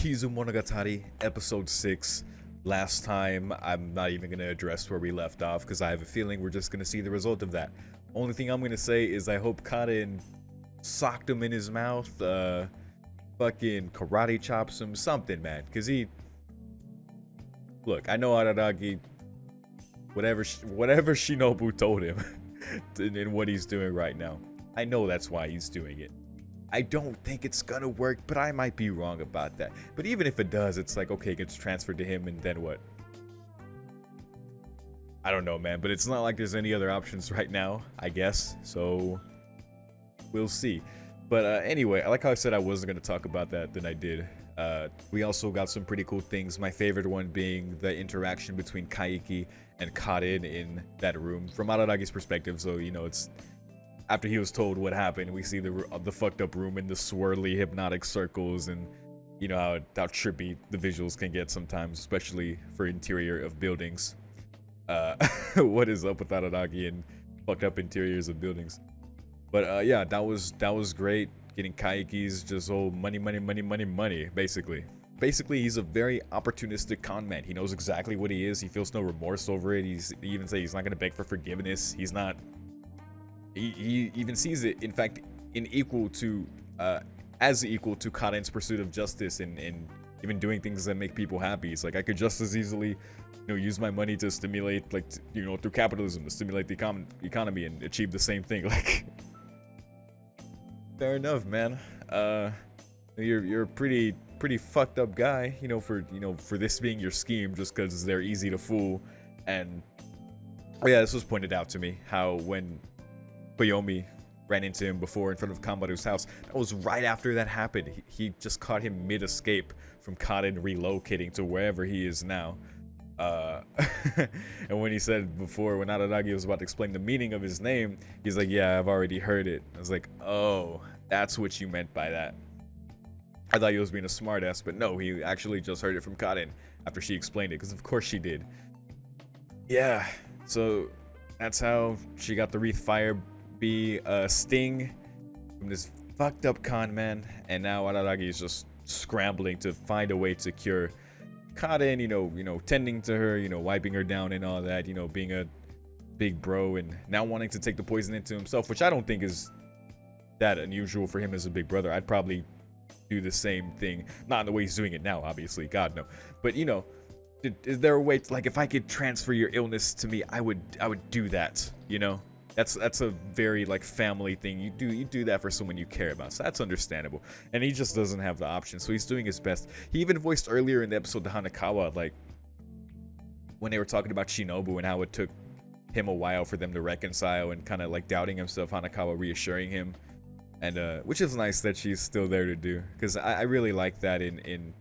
Nisemonogatari, episode 6. Last time, I'm not even going to address where we left off because I have a feeling we're just going to see the result of that. Only thing I'm going to say is I hope Kaden socked him in his mouth, fucking karate chops him, something, man. Because he... Look, I know Araragi, whatever Shinobu told him and what he's doing right now. I know that's why he's doing it. I don't think it's gonna work, but I might be wrong about that. But even if it does, it's like, okay, it gets transferred to him, and then what? I don't know, man, but it's not like there's any other options right now, I guess. So, we'll see. But anyway, I like how I said I wasn't gonna talk about that, then I did. We also got some pretty cool things. My favorite one being the interaction between Kaiki and Kaden in that room. From Araragi's perspective, so, you know, it's... After he was told what happened, we see the fucked up room and the swirly hypnotic circles, and you know how trippy the visuals can get sometimes, especially for interior of buildings. What is up with Araragi and fucked up interiors of buildings? But yeah, that was great. Getting Kaiki's just money, basically. Basically, he's a very opportunistic con man. He knows exactly what he is. He feels no remorse over it. He even says he's not gonna beg for forgiveness. He's not. He even sees it, in fact, as equal to Kaden's pursuit of justice and even doing things that make people happy. It's like, I could just as easily, use my money to stimulate, like, through capitalism, to stimulate the economy and achieve the same thing. Like, fair enough, man. You're a pretty fucked up guy, for this being your scheme, just because they're easy to fool. And yeah, this was pointed out to me, how when Koyomi ran into him before in front of Kanbaru's house, that was right after that happened. He just caught him mid-escape from Kaden relocating to wherever he is now. And when he said before, when Araragi was about to explain the meaning of his name, he's like, yeah, I've already heard it. I was like, oh, that's what you meant by that. I thought he was being a smartass, but no, he actually just heard it from Kaden after she explained it, because of course she did. Yeah, so that's how she got the Wreath Fire be a sting from this fucked up con man, and now Araragi is just scrambling to find a way to cure Kaden, tending to her, wiping her down and all that, being a big bro, and now wanting to take the poison into himself, which I don't think is that unusual for him as a big brother. I'd probably do the same thing, not in the way he's doing it now, obviously, God no, but is there a way to, like, if I could transfer your illness to me, I would do that, That's a very, like, family thing. You do that for someone you care about, so that's understandable. And he just doesn't have the option, so he's doing his best. He even voiced earlier in the episode to Hanakawa, like, when they were talking about Shinobu and how it took him a while for them to reconcile, and kind of like doubting himself, Hanakawa reassuring him, and which is nice that she's still there to do, because I really like that in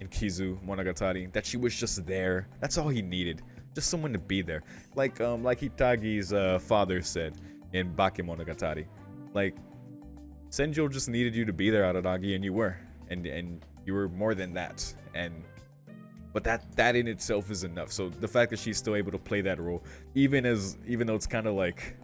Kizu Monogatari, that she was just there. That's all he needed. Just someone to be there, like Hitagi's father said in Bakemonogatari. Like, Senjo just needed you to be there, Araragi, and you were, and you were more than that. But that in itself is enough. So the fact that she's still able to play that role, even though it's kind of like,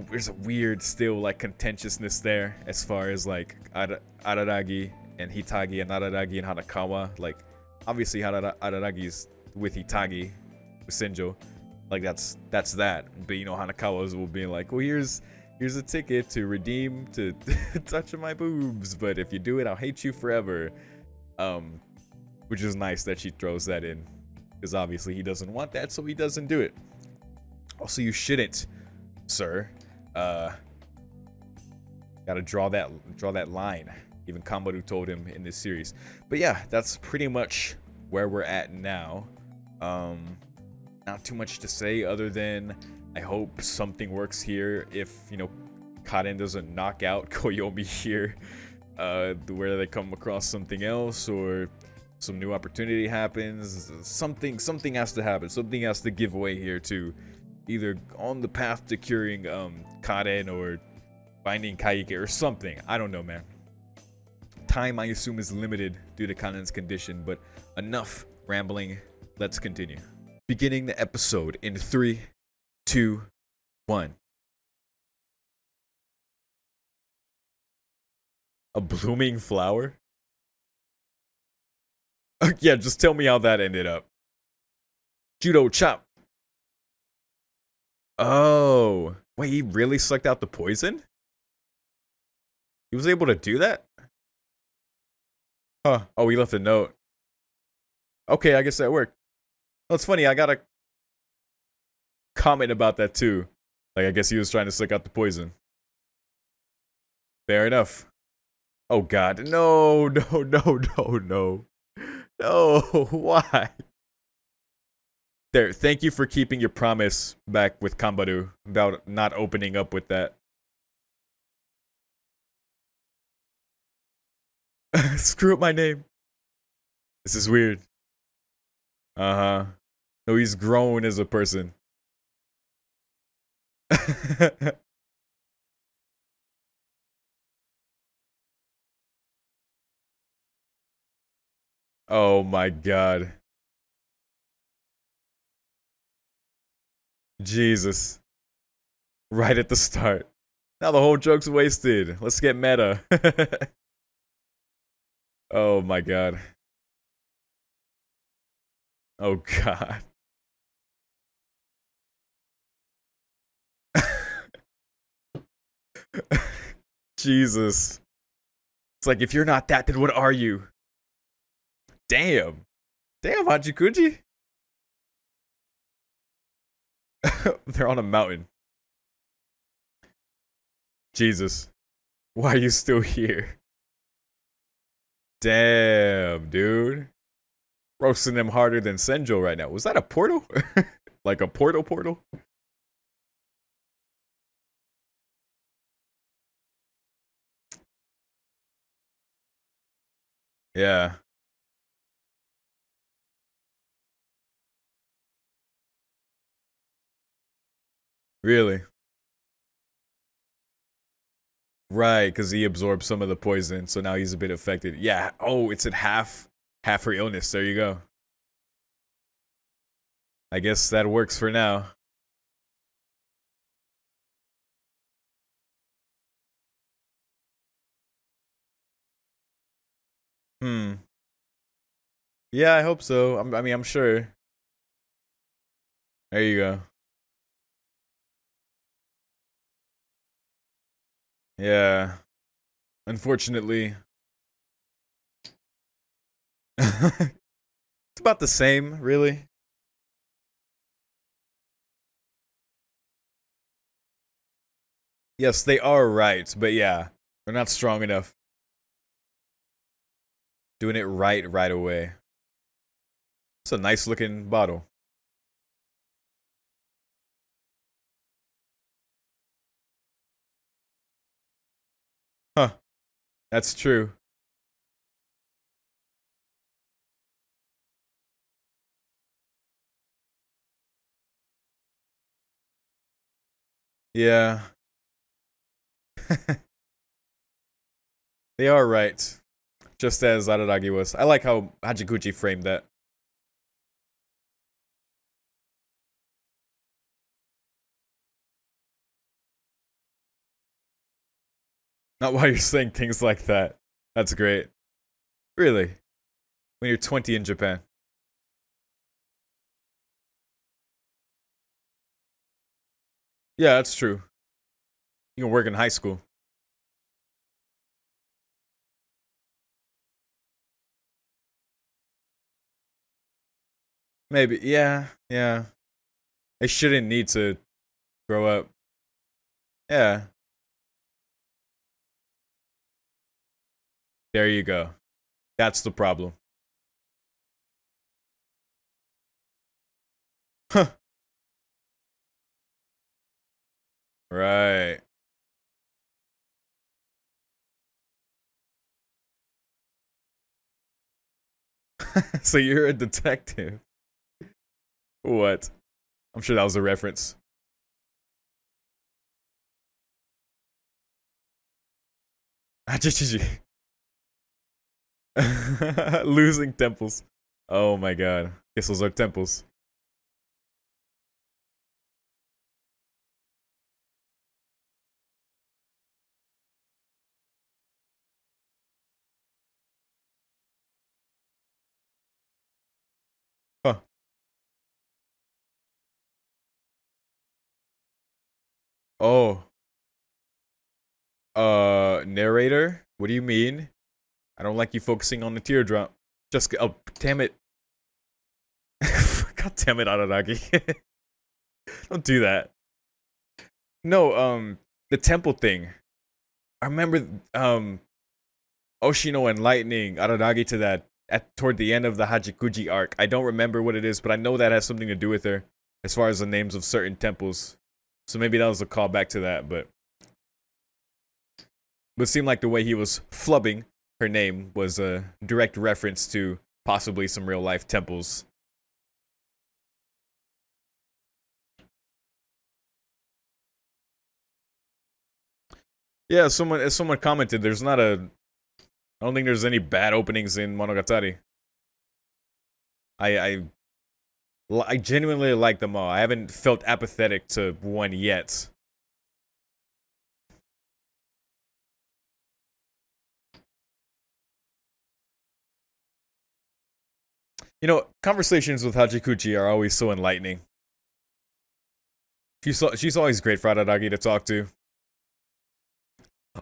there's a weird still, like, contentiousness there as far as, like, Araragi and Hitagi and Araragi and Hanakawa. Like, obviously Araragi's with Hitagi, with Senjo, like, that's that. But Hanakawa's will be like, well, here's a ticket to redeem to touch my boobs, but if you do it, I'll hate you forever. Which is nice that she throws that in, because obviously he doesn't want that, so he doesn't do it. Also, you shouldn't, sir. Gotta draw that line. Even Kanbaru told him in this series. But yeah, that's pretty much where we're at now. Not too much to say other than I hope something works here. If Kaden doesn't knock out Koyomi here, where they come across something else, or some new opportunity happens, something has to happen. Something has to give way here to either on the path to curing Kaden, or finding Kaike, or something. I don't know, man. Time, I assume, is limited due to Kaden's condition, but enough rambling. Let's continue. Beginning the episode in 3, 2, 1. A blooming flower? Yeah, just tell me how that ended up. Judo chop. Oh. Wait, he really sucked out the poison? He was able to do that? Huh. Oh, he left a note. Okay, I guess that worked. Well, it's funny, I got a comment about that too. Like, I guess he was trying to suck out the poison. Fair enough. Oh god. No, no, no, no, no. No, why? There, thank you for keeping your promise back with Kambaru about not opening up with that. Screw up my name. This is weird. Uh-huh. No, he's grown as a person. Oh my god. Jesus. Right at the start. Now the whole joke's wasted. Let's get meta. Oh my god. Oh god. Jesus. It's like, if you're not that, then what are you? Damn. Damn, Hachikuji. They're on a mountain. Jesus. Why are you still here? Damn, dude. Roasting them harder than Senjo right now. Was that a portal? Like a portal? Yeah. Really? Right, because he absorbed some of the poison, so now he's a bit affected. Yeah. Oh, it's at half her illness. There you go. I guess that works for now. Hmm. Yeah, I hope so. I mean, I'm sure. There you go. Yeah. Unfortunately. It's about the same, really. Yes, they are right, but yeah, they're not strong enough. Doing it right away. It's a nice looking bottle. Huh. That's true. Yeah. They are right. Just as Araragi was. I like how Hachikuji framed that. Not why you're saying things like that. That's great. Really? When you're 20 in Japan. Yeah, that's true. You can work in high school. Maybe. Yeah. Yeah. They shouldn't need to grow up. Yeah. There you go. That's the problem. Huh. Right. So you're a detective. What? I'm sure that was a reference. Losing temples. Oh my god. Guess those are temples. Oh, narrator? What do you mean? I don't like you focusing on the teardrop. Just, oh, damn it. God damn it, Araragi. Don't do that. No, the temple thing. I remember, Oshino enlightening Araragi to that at toward the end of the Hachikuji arc. I don't remember what it is, but I know that has something to do with her, as far as the names of certain temples. So maybe that was a callback to that, but it seemed like the way he was flubbing her name was a direct reference to possibly some real life temples. Yeah, someone commented there's not a I don't think there's any bad openings in Monogatari. I I I genuinely like them all. I haven't felt apathetic to one yet. You know, conversations with Hachikuji are always so enlightening. She's always great for Araragi to talk to.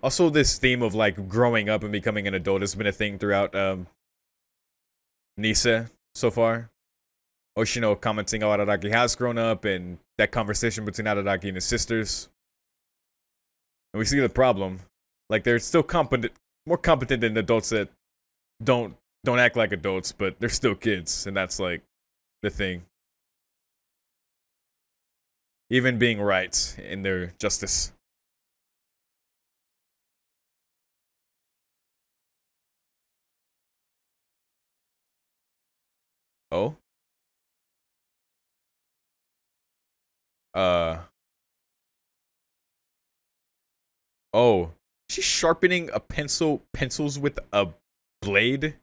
Also, this theme of like growing up and becoming an adult has been a thing throughout Nise so far. Oshino commenting how Araragi has grown up and that conversation between Araragi and his sisters. And we see the problem. Like they're still competent, more competent than adults that don't don't act like adults, but they're still kids, and that's like the thing. Even being right in their justice. Oh? Uh oh. She's sharpening a pencils with a blade?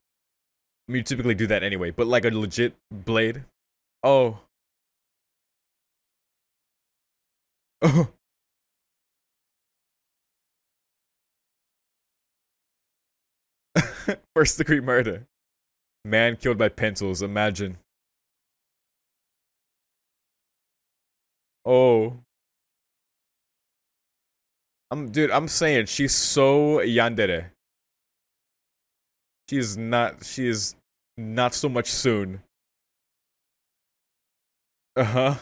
I mean, you typically do that anyway, but like a legit blade. Oh. Oh. First degree murder. Man killed by pencils, imagine. Oh. I'm saying she's so yandere. She is not so much soon. Uh-huh.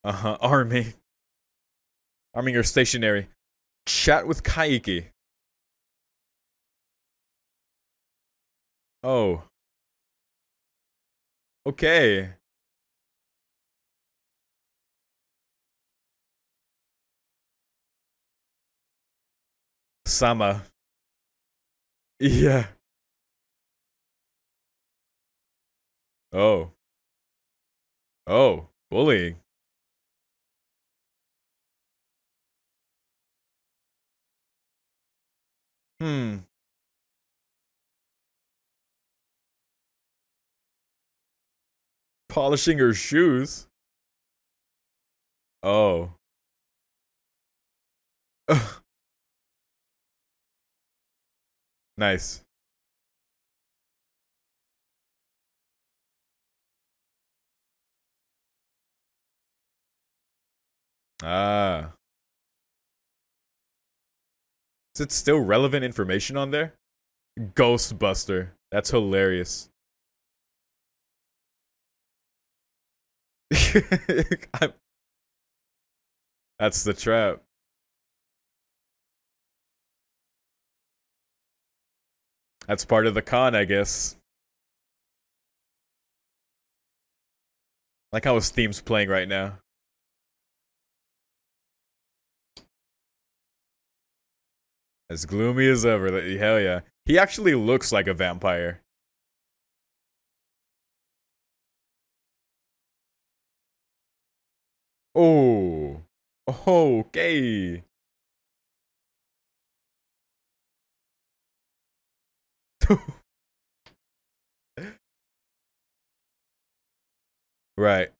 Uh-huh. Arming your stationary. Chat with Kaiki. Oh. Okay. Sama. Yeah. Oh. Oh. Bullying. Hmm. Polishing her shoes. Oh. Nice. Ah. Is it still relevant information on there? Ghostbuster. That's hilarious. That's the trap. That's part of the con, I guess. Like how his theme's playing right now. As gloomy as ever. Hell yeah. He actually looks like a vampire. Oh. Okay. Right.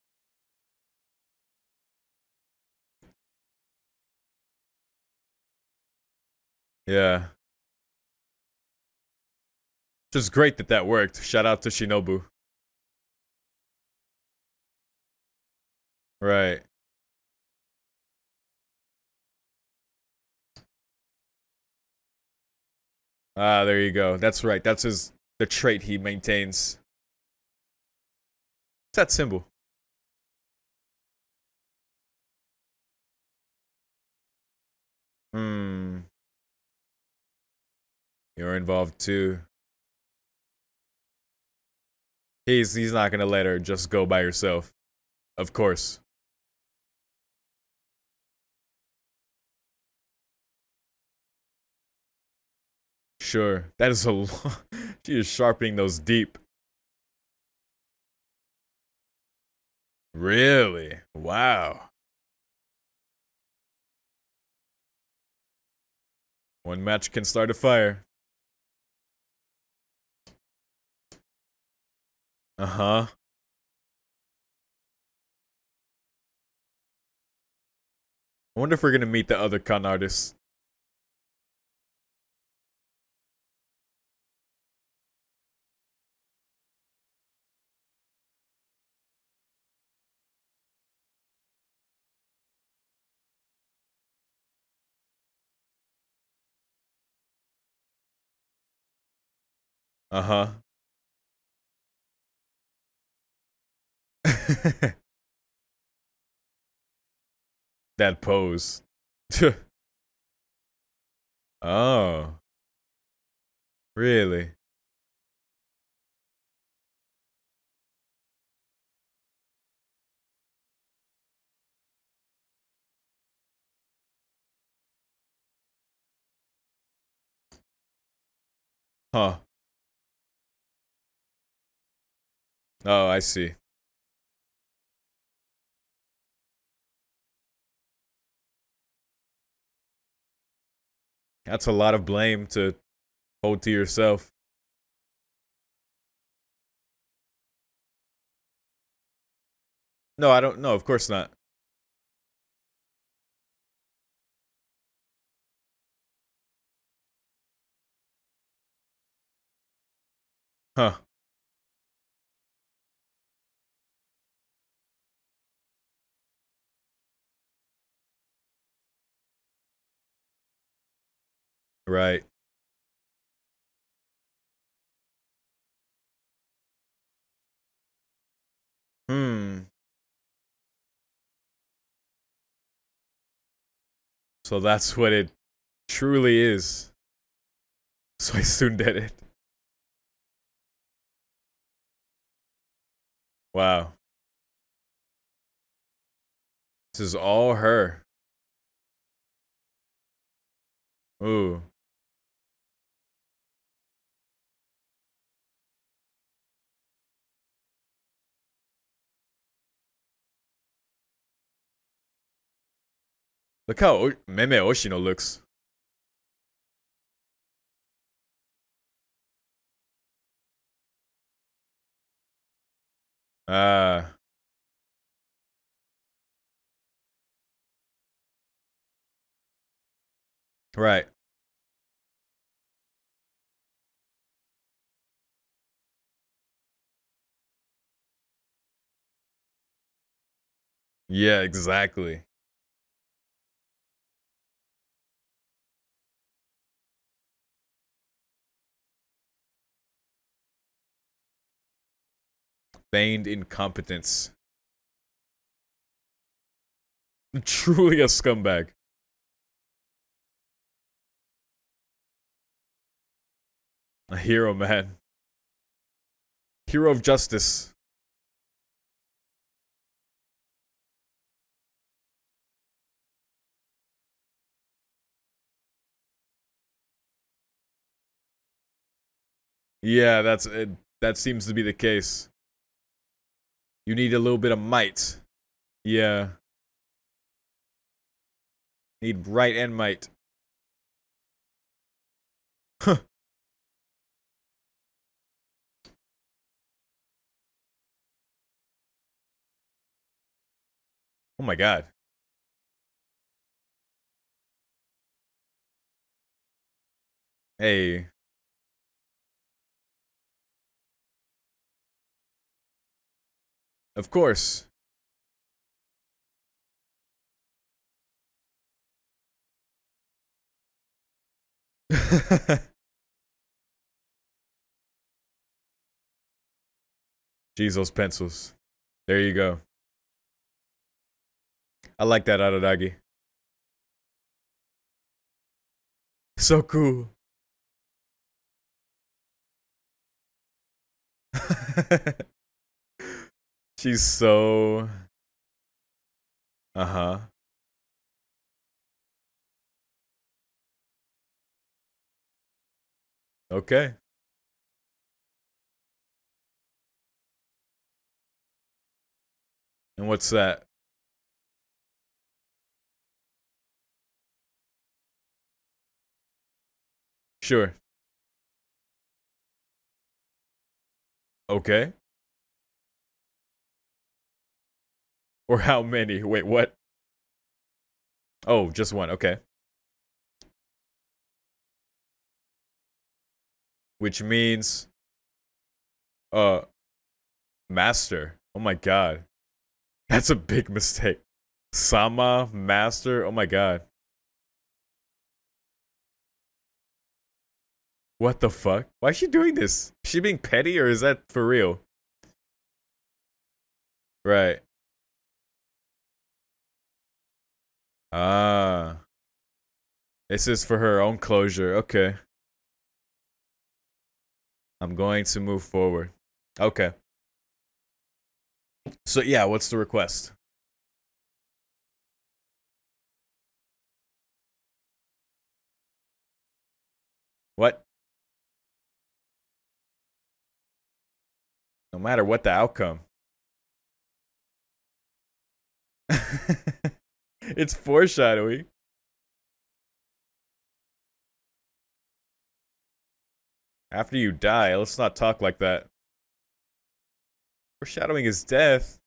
Yeah. Just great that that worked. Shout out to Shinobu. Right. Ah, there you go. That's right. That's the trait he maintains. What's that symbol? Hmm. You're involved too. He's not gonna let her just go by herself. Of course. Sure. That is a lot. She is sharpening those deep. Really? Wow. One match can start a fire. Uh-huh. I wonder if we're gonna meet the other con artists. Uh-huh. That pose. Oh, really? Huh. Oh, I see. That's a lot of blame to hold to yourself. No, I don't. No, of course not. Huh. Right. Hmm. So that's what it truly is. So I soon did it. Wow. This is all her. Ooh. Look how Meme Oshino looks. Ah. Right. Yeah, exactly. Feigned incompetence. Truly a scumbag. A hero, man. Hero of justice. Yeah, that's it. That seems to be the case. You need a little bit of might. Yeah. Need right and might. Huh. Oh my god. Hey. Of course. Jeez, those pencils. There you go. I like that Araragi. So cool. She's so... Uh-huh. Okay. And what's that? Sure. Okay. Or how many? Wait, what? Oh, just one. Okay. Which means... Uh... Master. Oh my god. That's a big mistake. Sama, master. Oh my god. What the fuck? Why is she doing this? Is she being petty or is that for real? Right. Ah. This is for her own closure. Okay. I'm going to move forward. Okay. So yeah, what's the request? What? No matter what the outcome. It's foreshadowing. After you die, let's not talk like that. Foreshadowing is death.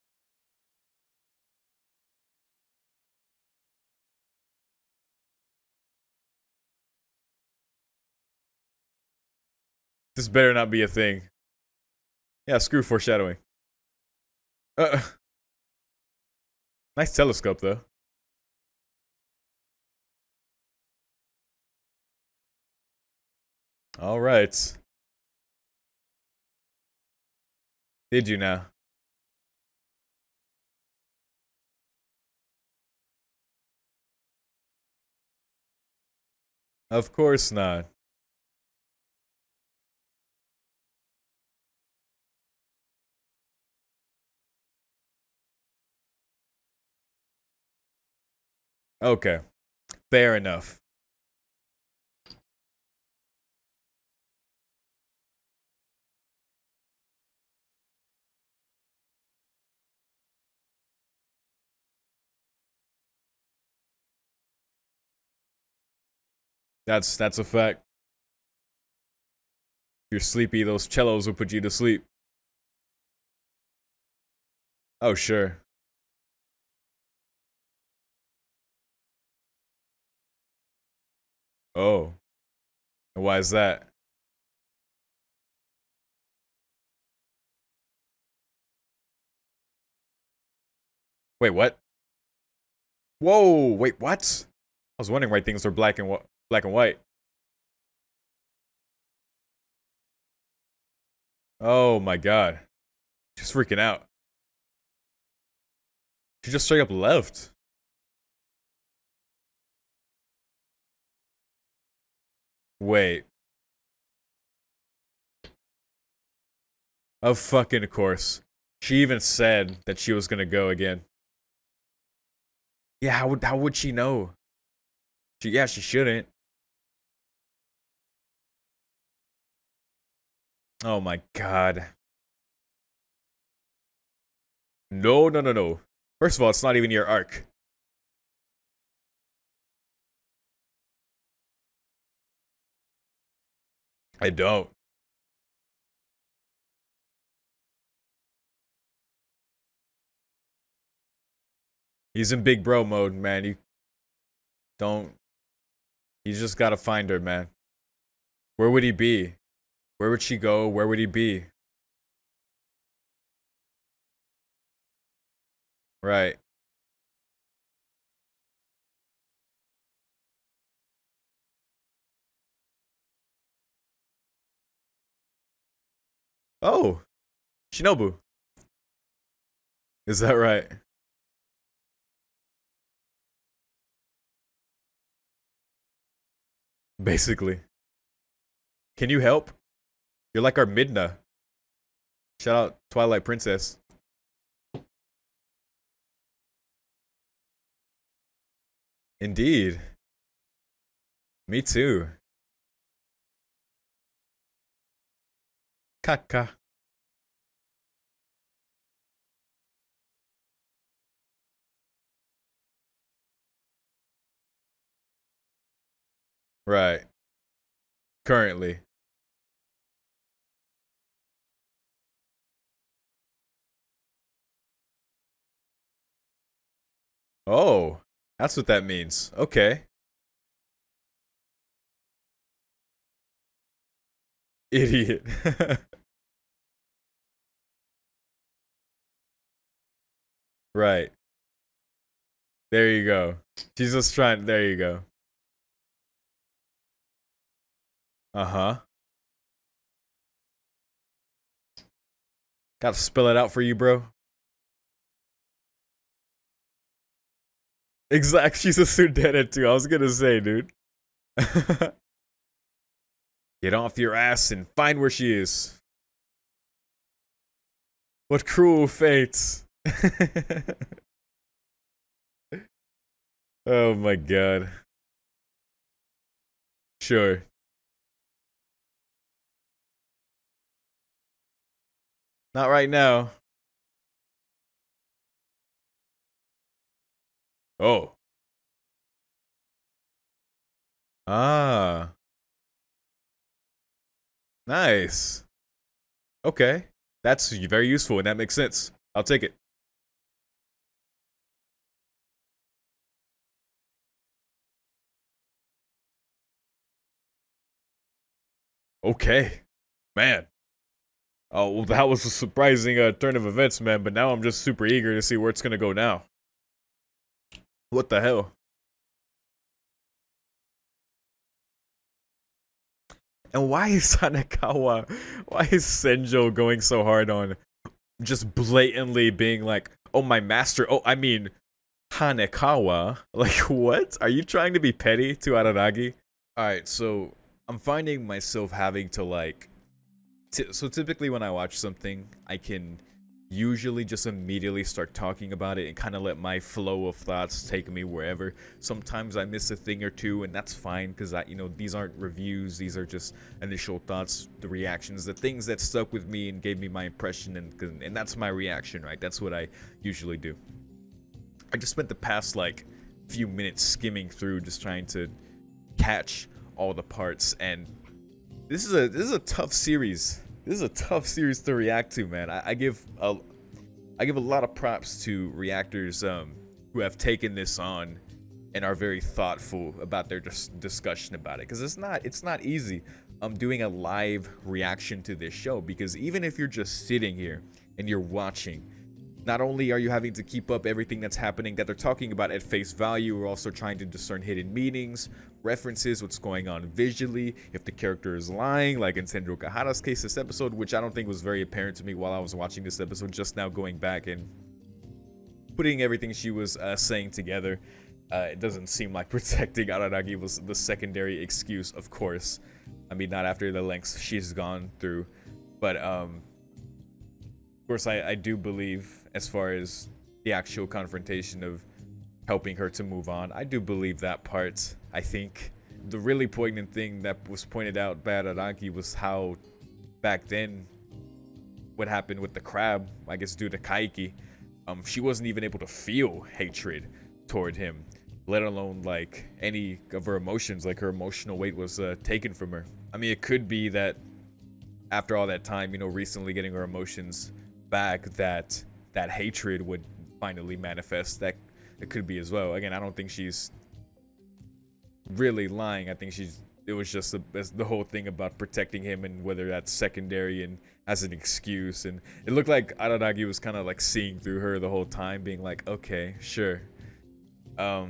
This better not be a thing. Yeah, screw foreshadowing. Uh, nice telescope, though. All right. Did you now? Of course not. Okay. Fair enough. That's a fact. If you're sleepy, those cellos will put you to sleep. Oh, sure. Oh. And why is that? Wait, what? Whoa, wait, what? I was wondering why things were black and white. Oh my god. She's freaking out. She just straight up left. Wait. Of fucking course. She even said that she was gonna go again. Yeah, how would she know? She shouldn't. Oh my god. No, no, no, no. First of all, it's not even your arc. I don't. He's in big bro mode, man. You don't. You just gotta find her, man. Where would he be? Where would she go? Where would he be? Right. Oh, Shinobu. Is that right? Basically. Can you help? You're like our Midna. Shout out Twilight Princess. Indeed. Me too. Kaka. Right. Currently. Oh, that's what that means. Okay. Idiot. Right. There you go. She's just trying. There you go. Uh huh. Gotta spell it out for you, bro. Exact. She's a Sudetta too. I was gonna say, dude. Get off your ass and find where she is. What cruel fates. Oh my god. Sure. Not right now. Oh. Ah. Nice. Okay. That's very useful and that makes sense. I'll take it. Okay. Man. Oh, well, that was a surprising turn of events, man. But now I'm just super eager to see where it's gonna go now. What the hell? And why is Hanekawa? Why is Senjo going so hard on just blatantly being like, "Oh, my master"? Oh, I mean, Hanekawa. Like, what? Are you trying to be petty to Araragi? All right, so I'm finding myself having to like so typically when I watch something, I can usually just immediately start talking about it and kind of let my flow of thoughts take me wherever. Sometimes I miss a thing or two, and that's fine because these aren't reviews; these are just initial thoughts, the reactions, the things that stuck with me and gave me my impression, and that's my reaction, right? That's what I usually do. I just spent the past like few minutes skimming through, just trying to catch all the parts, and this is a tough series. This is a tough series to react to, man. I give a lot of props to reactors who have taken this on and are very thoughtful about their discussion about it, because it's not easy doing a live reaction to this show, because even if you're just sitting here and you're watching, not only are you having to keep up everything that's happening that they're talking about at face value, we're also trying to discern hidden meanings, references, what's going on visually, if the character is lying, like in Senjo Kahara's case this episode, which I don't think was very apparent to me while I was watching this episode, just now going back and putting everything she was saying together. It doesn't seem like protecting Araragi was the secondary excuse, of course. I mean, not after the lengths she's gone through. But, of course, I do believe, as far as the actual confrontation of helping her to move on, I do believe that part. I think the really poignant thing that was pointed out by Araragi was how back then, what happened with the crab, I guess due to Kaiki, she wasn't even able to feel hatred toward him, let alone like any of her emotions. Like her emotional weight was taken from her. I mean, it could be that after all that time, recently getting her emotions back, that hatred would finally manifest. That it could be as well. Again, I don't think she's really lying. I think she's it was just the whole thing about protecting him, and whether that's secondary and as an excuse. And it looked like Araragi was kind of like seeing through her the whole time, being like, okay, sure. But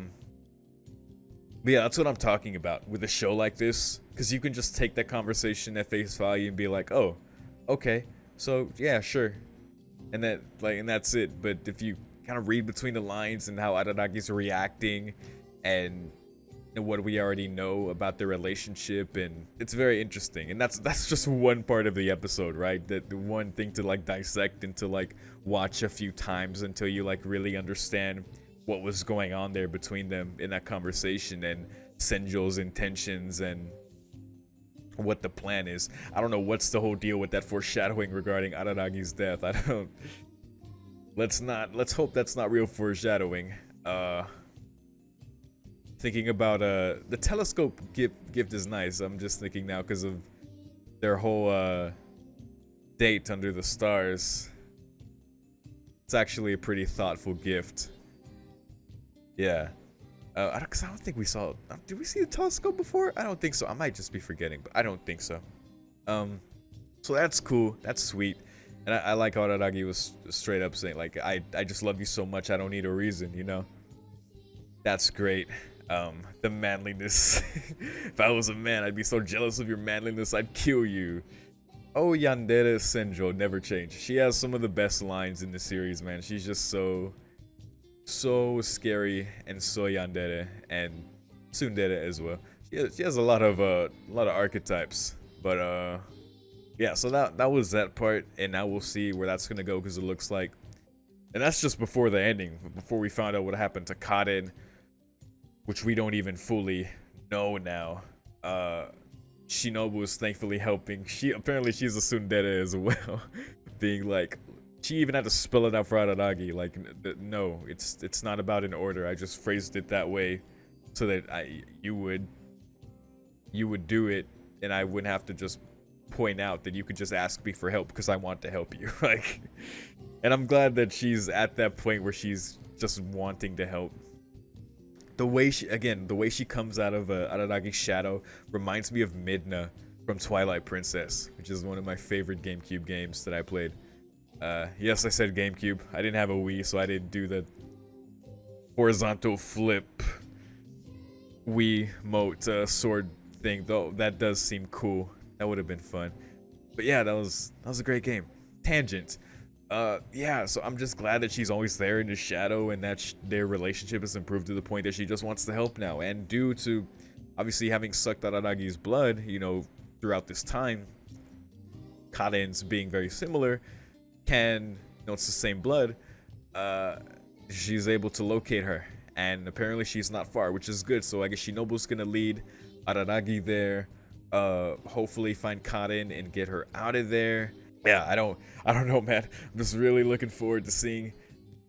yeah, that's what I'm talking about with a show like this, because you can just take that conversation at face value and be like, oh, okay, so yeah, sure, and that's it. But if you kind of read between the lines and how Araragi's reacting, and what we already know about their relationship, and it's very interesting. And that's just one part of the episode, right? That the one thing to like dissect and to like watch a few times until you like really understand what was going on there between them in that conversation, and Senjo's intentions and what the plan is. I don't know what's the whole deal with that foreshadowing regarding Araragi's death. I don't. Let's hope that's not real foreshadowing. Thinking about the telescope gift is nice. I'm just thinking now because of their whole date under the stars. It's actually a pretty thoughtful gift. Yeah. Because I don't think we saw. Did we see the telescope before? I don't think so. I might just be forgetting, but I don't think so. So that's cool. That's sweet. And I like how Araragi was straight up saying, like, I just love you so much, I don't need a reason, you know? That's great. The manliness. If I was a man, I'd be so jealous of your manliness, I'd kill you. Oh, Yandere Senjo, never change. She has some of the best lines in the series, man. She's just so scary and so yandere, and tsundere as well. She has a lot of archetypes, but yeah. So that was that part, and now we'll see where that's gonna go, because it looks like, and that's just before the ending, before we found out what happened to Kaden, which we don't even fully know now. Shinobu is thankfully helping. She's a tsundere as well, being like. She even had to spell it out for Araragi, like, no, it's not about an order. I just phrased it that way so that you would do it, and I wouldn't have to just point out that you could just ask me for help because I want to help you. Like, and I'm glad that she's at that point where she's just wanting to help. The way she comes out of Araragi's shadow reminds me of Midna from Twilight Princess, which is one of my favorite GameCube games that I played. Yes, I said GameCube. I didn't have a Wii, so I didn't do the horizontal flip Wiimote sword thing, though that does seem cool. That would have been fun. But yeah, that was a great game. Tangent. Yeah, so I'm just glad that she's always there in the shadow, and that their relationship has improved to the point that she just wants to help now. And due to obviously having sucked Araragi's blood, you know, throughout this time, Kaden's being very similar, it's the same blood, she's able to locate her, and apparently she's not far, which is good. So I guess Shinobu's gonna lead Araragi there, hopefully find Kaden and get her out of there. Yeah, I don't know, man. I'm just really looking forward to seeing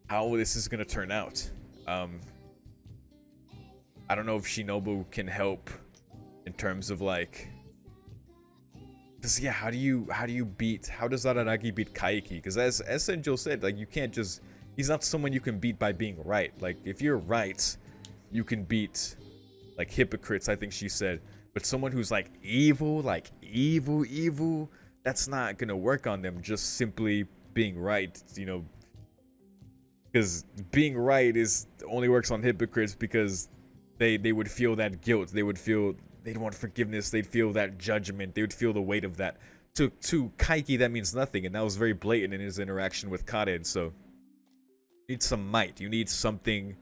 how this is gonna turn out. I don't know if Shinobu can help in terms of like, because yeah, how does Araragi beat Kaiki? Because as Senjo said, like, you can't just, he's not someone you can beat by being right. Like, if you're right, you can beat like hypocrites, I think she said. But someone who's like evil, that's not gonna work on them just simply being right, you know. Because being right only works on hypocrites, because they would feel that guilt, they'd want forgiveness, they'd feel that judgment, they would feel the weight of that. To Kaiki, that means nothing, and that was very blatant in his interaction with Kaden. So you need some might, you need something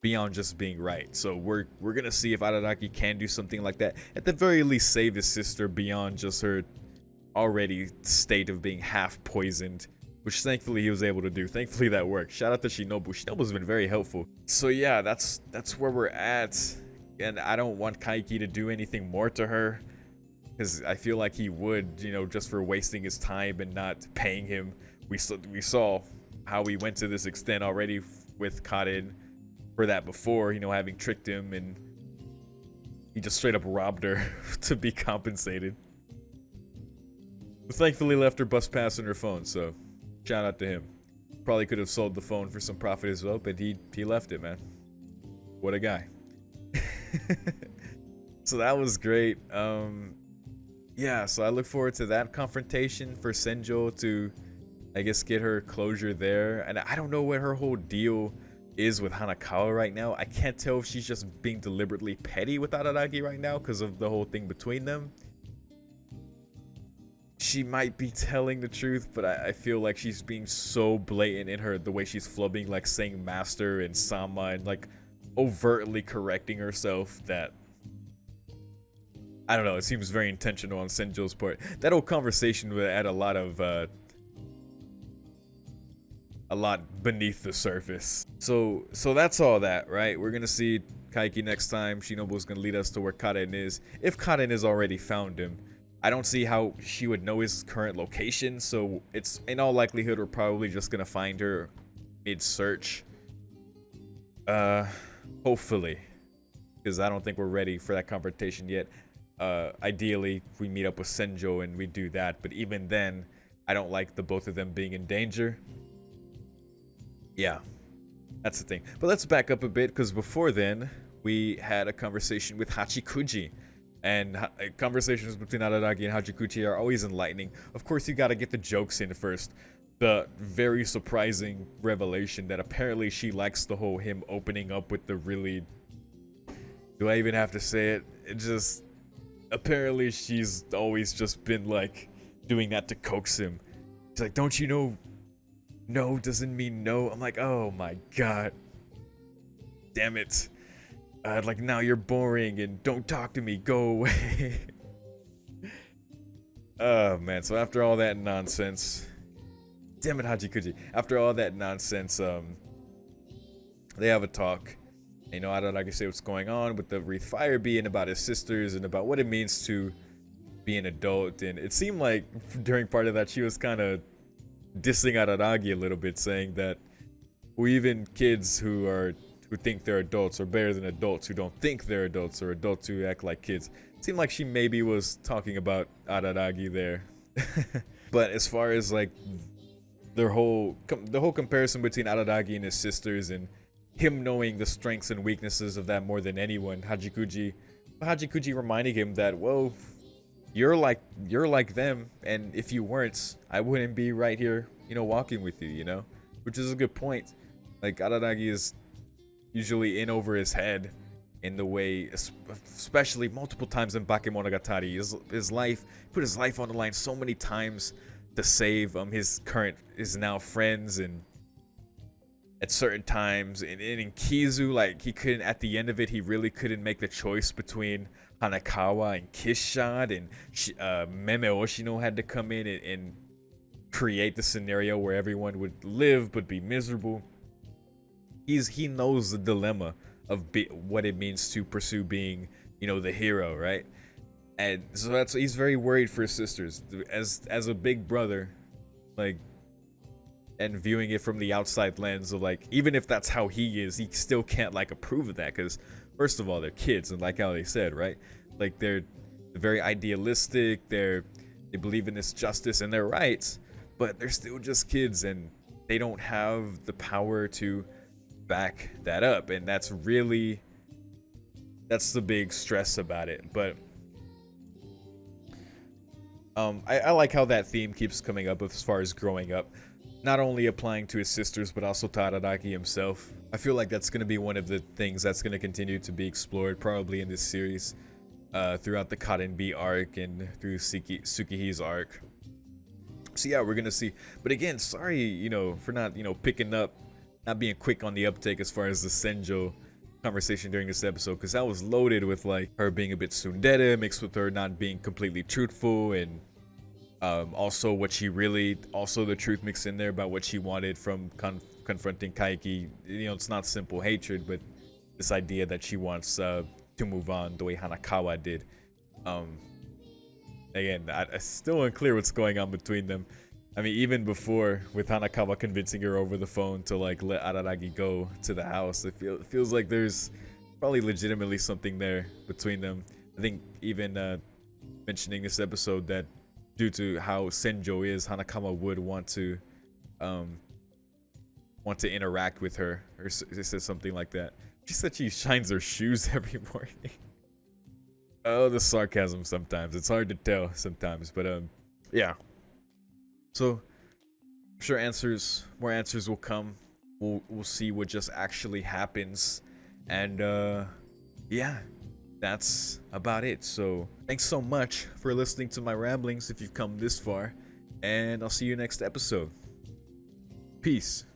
beyond just being right. So we're gonna see if Araragi can do something like that. At the very least, save his sister beyond just her already state of being half poisoned, which thankfully he was able to do. Thankfully that worked. Shout out to Shinobu. Shinobu's been very helpful. So yeah, that's where we're at. And I don't want Kaiki to do anything more to her, because I feel like he would, you know, just for wasting his time and not paying him. We saw how he went to this extent already with Kaden for that before, you know, having tricked him, and he just straight up robbed her to be compensated. But thankfully left her bus pass and her phone, so shout out to him. Probably could have sold the phone for some profit as well, but he left it, man. What a guy. So that was great. Yeah, so I look forward to that confrontation for Senjo to, I guess, get her closure there. And I don't know what her whole deal is with Hanakawa right now. I can't tell if she's just being deliberately petty with Araragi right now because of the whole thing between them. She might be telling the truth, but I feel like she's being so blatant in the way she's flubbing, like saying master and sama, and like overtly correcting herself, that I don't know, it seems very intentional on Senjo's part. That whole conversation would add a lot beneath the surface. So that's all that, right? We're gonna see Kaiki next time. Shinobu's gonna lead us to where Karen is. If Karen has already found him, I don't see how she would know his current location, so it's in all likelihood we're probably just gonna find her mid-search. Hopefully. Because I don't think we're ready for that confrontation yet. Ideally, we meet up with Senjo and we do that, but even then, I don't like the both of them being in danger. Yeah, that's the thing. But let's back up a bit, because before then, we had a conversation with Hachikuji. And conversations between Araragi and Hachikuji are always enlightening. Of course, you gotta get the jokes in first. The very surprising revelation that apparently she likes the whole him opening up with the really... Do I even have to say it? It just... Apparently she's always just been like doing that to coax him. She's like, don't you know no doesn't mean no? I'm like, oh my god. Damn it. Like, now you're boring and don't talk to me, go away. Oh man, so after all that nonsense, damn it, Hachikuji. After all that nonsense, they have a talk. You know, I don't like to say what's going on with the Wreath Fire being about his sisters and about what it means to be an adult. And it seemed like during part of that she was kind of dissing Araragi a little bit, saying that even kids who think they're adults are better than adults who don't think they're adults, or adults who act like kids. It seemed like she maybe was talking about Araragi there. But as far as like the whole comparison between Araragi and his sisters, and him knowing the strengths and weaknesses of that more than anyone, Hachikuji reminding him that, well, you're like them, and if you weren't, I wouldn't be right here, you know, walking with you, you know, which is a good point. Like, Araragi is usually in over his head in the way, especially multiple times in Bakemonogatari. His life, put his life on the line so many times to save his now friends, and at certain times, and in Kizu, like, he couldn't, at the end of it, he really couldn't make the choice between Hanakawa and Kishad, and Meme Oshino had to come in and create the scenario where everyone would live but be miserable. He knows the dilemma of what it means to pursue being, you know, the hero, right? And so he's very worried for his sisters as a big brother, like, and viewing it from the outside lens of, like, even if that's how he is, he still can't, like, approve of that, because first of all, they're kids, and like how they said, right, like, they're very idealistic, they believe in this justice and their rights, but they're still just kids, and they don't have the power to back that up, and that's the big stress about it. But I like how that theme keeps coming up as far as growing up, not only applying to his sisters but also to Araragi himself. I feel like that's going to be one of the things that's going to continue to be explored probably in this series, throughout the Karenbi arc and through Tsukihi's arc. So yeah, we're gonna see. But again, sorry, you know, for not, you know, not being quick on the uptake as far as the Senjo conversation during this episode, because that was loaded with, like, her being a bit tsundere mixed with her not being completely truthful, and also the truth mixed in there about what she wanted from confronting Kaiki. You know, it's not simple hatred, but this idea that she wants to move on the way Hanakawa did. Again, I still unclear what's going on between them. I mean, even before, with Hanakawa convincing her over the phone to, like, let Araragi go to the house, it feels like there's probably legitimately something there between them. I think even mentioning this episode that due to how Senjo is, Hanakawa would want to interact with her, or says something like that. She said she shines her shoes every morning. Oh, the sarcasm sometimes. It's hard to tell sometimes, but yeah. So I'm sure more answers will come. We'll see what just actually happens. And yeah, that's about it. So thanks so much for listening to my ramblings if you've come this far, and I'll see you next episode. Peace.